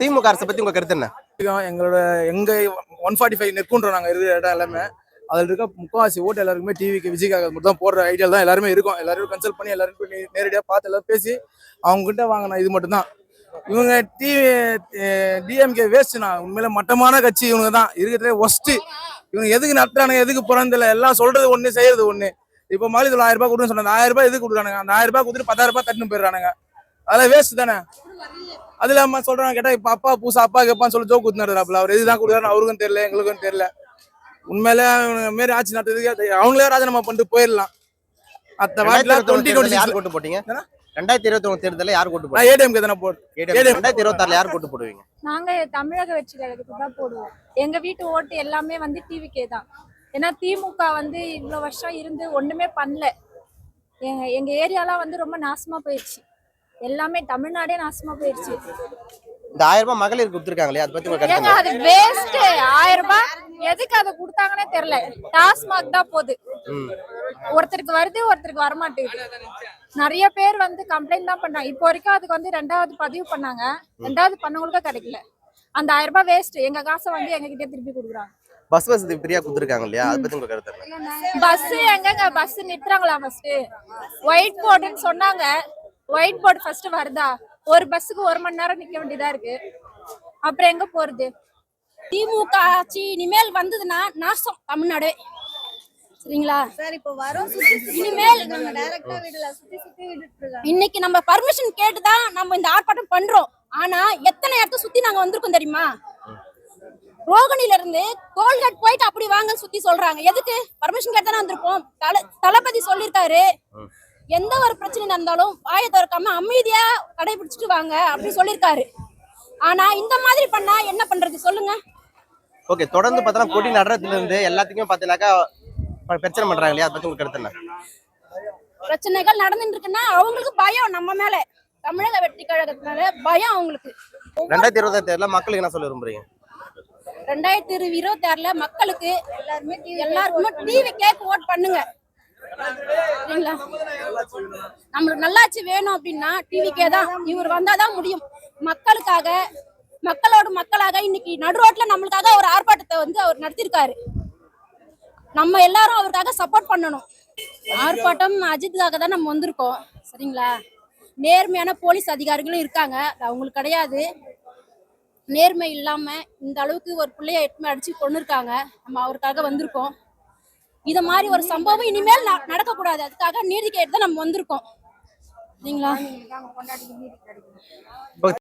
திமுக அரசை பத்தி உங்க கருத்து என்ன? எங்களோட எங்க 145 நெற்குன்றோம் நாங்க இருக்கிற இடம் எல்லாமே. அதில் இருக்க முக்காவாசி ஓட்டு எல்லாருக்குமே டிவிக்கு விஜய்க்காக மட்டும் தான் போடுற ஐடியா தான் எல்லாருமே இருக்கும். எல்லாரும் கன்சல்ட் பண்ணி எல்லாருக்கும் நேரடியாக பார்த்து எல்லாம் பேசி அவங்க கிட்ட வாங்கினா இது மட்டும் தான். இவங்க டிஎம்கே வேஸ்ட்னா உண்மையில மட்டமான கட்சி இவங்க தான் இருக்கிறதுலே ஒஸ்ட். இவங்க எதுக்கு நடத்துறானுங்க எதுக்கு பிறந்தில்ல எல்லாம் சொல்றது ஒண்ணு செய்யறது ஒண்ணு. இப்போ மாநிலத்தில் 1000 ரூபாய் கொடுன்னு சொன்னாங்க. 1000 ரூபாய் எதுக்கு கொடுக்குறானுங்க? அந்த 1000 ரூபாய் கொடுத்துட்டு 10,000 ரூபாய் தட்டுன்னு போயிடுறானுங்க. அதெல்லாம் வேஸ்ட் தானே. அதுல அம்மா சொல்றாங்க கேட்டா இப்ப அப்பா பூசா அப்பா கேப்பான்னு சொல்லி ஜோக் குத்துனாருல. அவர் எதுதான் கொடுக்குறாரு அவருக்கும் தெரியல எங்களுக்கும் தெரியல. உண்மையில மாரி ஆட்சி நடத்துறதுக்கு அவங்களே ராஜினாமா பண்ணிட்டு போயிடலாம். அத்த வாட்டில 2026 யார் ஓட்டு போட்டீங்க? 2021 தேர்தலில் யார் ஓட்டு போடுவீங்க? ஏடிஎம்கே தானே போடு. 2026 யார் ஓட்டு போடுவீங்க? நாங்க தமிழக வெற்றி கழகத்துக்கு தான் போடுவோம். எங்க வீட்டு ஓட்டு எல்லாமே வந்து டிவிக்கே தான். ஏன்னா திமுக வந்து இவ்வளவு வருஷம் இருந்து ஒண்ணுமே பண்ணல. எங்க ஏரியாலாம் வந்து ரொம்ப நாசமா போயிடுச்சு. எல்லாமே தமிழ்நாடே நாசமா போயிடுச்சு. இந்த 1000 ரூபாய் மகளிர் கொடுத்துருக்காங்களே அதை பத்தி உங்க கருத்து என்ன? அது வேஸ்ட். 1000 ரூபாய் எதுக்கு அதை கொடுத்தாங்கன்னே தெரியல. டாஸ்மாக் தான் போகுது. ஒருத்தருக்கு வருது ஒருத்தருக்கு வரமாட்டேங்குது. நிறைய பேர் வந்து கம்ப்ளைண்ட் தான் பண்ணாங்க. இப்போ வரைக்கும் அதுக்கு வந்து 2வது பதிவு பண்ணாங்க. 2வது பண்ணவங்களுக்கும் கிடைக்கல. அந்த 1000 ரூபாய் வேஸ்ட். எங்க காசை வந்து எங்க கிட்டே திருப்பி கொடுக்குறாங்க. பஸ் வசதி ஃப்ரீயா கொடுத்துருக்காங்க இல்லையா அதை பத்தி உங்க கருத்து என்ன? பஸ் எங்க பஸ் நிறுத்துறாங்களா? ஃபர்ஸ்ட் ஒயிட் போர்டுன்னு சொன்னாங்க. ஒயிட் போர்டு ஃபர்ஸ்ட் வருதா? ஒரு பஸ்ஸுக்கு 1 மணி நேரம் நிக்க வேண்டியதா இருக்கு. அப்புறம் எங்க போறது? திமுக ஆட்சி இனிமேல் வந்ததுன்னா நாசம் தமிழ்நாடு. சரிங்களா சார்? இப்போ வரோம் இனிமேல் நம்ம டைரக்டா வீடுல சுத்தி விட்டுட்டு இருக்காங்க. இன்னைக்கு நம்ம பர்மிஷன் கேட்டு தான் நம்ம இந்த ஆர்ப்பாட்டம் பண்றோம். ஆனா எத்தனை இடத்த சுத்தி நாங்க வந்திருக்கோம் தெரியுமா? ரோகிணில இருந்து கோல்கட் போயிட்டு அப்படி வாங்க சுத்தி சொல்றாங்க. எதுக்கு? பர்மிஷன் கேட்டு தானே வந்திருப்போம். தளபதி சொல்லியிருக்காரு எந்த ஒரு பிரச்சனை நடந்தாலும் வாயை திறக்காம அமைதியா கடைபிடிச்சிட்டு வாங்க அப்படி சொல்லியிருக்காரு. ஆனா இந்த மாதிரி பண்ணா என்ன பண்றது சொல்லுங்க? ஓகே, தொடர்ந்து பார்த்தா கொடி நடுறதுல இருந்து எல்லாத்துக்கும் பாத்தீங்கன்னாக்கா பிரச்சனை பண்றாங்க இல்லையா அதை பத்தி உங்க கருத்து என்ன? பிரச்சனைகள் நடந்துட்டு இருக்குன்னா அவங்களுக்கு பயம் நம்ம மேல. தமிழக வெற்றி கழகத்தினால பயம் அவங்களுக்கு. 2026 தேர்தலில் மக்களுக்கு என்ன சொல்ல விரும்புறீங்க? 2026 மக்களுக்கு எல்லாருக்குமே டிவி கேக்கு ஓட் பண்ணுங்க. சரிங்களா? நம்மளுக்கு நல்லாட்சி வேணும் அப்படின்னா டிவிக்கே தான். இவர் வந்தாதான் முடியும். மக்களுக்காக மக்களோட மக்களாக இன்னைக்கு நடு ரோட்ல நம்மளுக்காக ஒரு ஆர்ப்பாட்டத்தை வந்து அவர் நடத்திருக்காரு. நம்ம எல்லாரும் அவருக்காக சப்போர்ட் பண்ணணும். ஆர்ப்பாட்டம் அஜித்துக்காக தான் நம்ம வந்திருக்கோம். சரிங்களா? நேர்மையான போலீஸ் அதிகாரிகளும் இருக்காங்க. அவங்களுக்கு கிடையாது. நேர்மை இல்லாம இந்த அளவுக்கு ஒரு பிள்ளைய எட்டுமே அடிச்சு கொண்டு இருக்காங்க. நம்ம அவருக்காக வந்திருக்கோம். இத மாதிரி ஒரு சம்பவம் இனிமேல் நடக்க கூடாது. அதுக்காக நீதி கேட்டு தான் நம்ம வந்திருக்கோம். சரிங்களா?